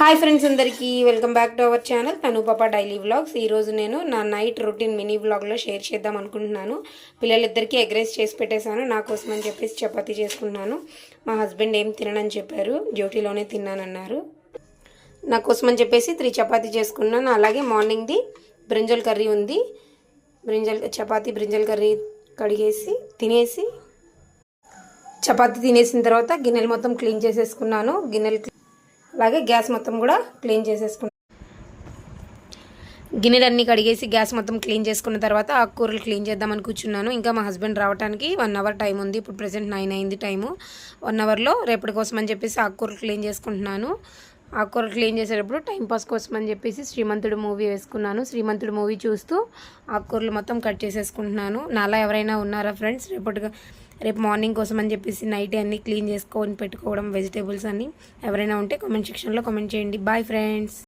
Hi friends అందరికీ welcome back to our channel తను పాప డైలీ వ్లాగ్స్. ఈరోజు నేను నా నైట్ రొటీన్ మినీ వ్లాగ్లో షేర్ చేద్దాం అనుకుంటున్నాను. పిల్లలిద్దరికీ ఎగ్ రైస్ చేసి పెట్టేశాను. నా కోసం అని చెప్పేసి చపాతీ చేసుకున్నాను. మా హస్బెండ్ ఏం తిననని చెప్పారు, డ్యూటీలోనే తిన్నానన్నారు. నా కోసం అని చెప్పేసి 3 చపాతీ చేసుకున్నాను. అలాగే మార్నింగ్ది బ్రింజల్ కర్రీ ఉంది. బ్రింజల్ కర్రీ కడిగేసి తినేసి చపాతీ తినేసిన తర్వాత గిన్నెలు మొత్తం క్లీన్ చేసేసుకున్నాను. అలాగే గ్యాస్ మొత్తం కూడా క్లీన్ చేసేసుకున్నాను. గిన్నెలన్నీ కడిగేసి గ్యాస్ మొత్తం క్లీన్ చేసుకున్న తర్వాత ఆకుకూరలు క్లీన్ చేద్దామని కూర్చున్నాను. ఇంకా మా హస్బెండ్ రావడానికి 1 అవర్ టైం ఉంది. ఇప్పుడు ప్రెసెంట్ 9 అయింది టైము. 1 అవర్లో రేపటి కోసం అని చెప్పేసి ఆకుకూరలు క్లీన్ చేసుకుంటున్నాను. ఆకుకూరలు క్లీన్ చేసేటప్పుడు టైంపాస్ కోసం అని చెప్పేసి శ్రీమంతుడు మూవీ వేసుకున్నాను. శ్రీమంతుడు మూవీ చూస్తూ ఆకుకూరలు మొత్తం కట్ చేసేసుకుంటున్నాను. నాలా ఎవరైనా ఉన్నారా ఫ్రెండ్స్? రేపు మార్నింగ్ కోసం అని చెప్పేసి నైట్ అన్నీ క్లీన్ చేసుకొని పెట్టుకోవడం వెజిటేబుల్స్ అన్నీ ఎవరైనా ఉంటే కామెంట్ సెక్షన్లో కామెంట్ చేయండి. Bye friends.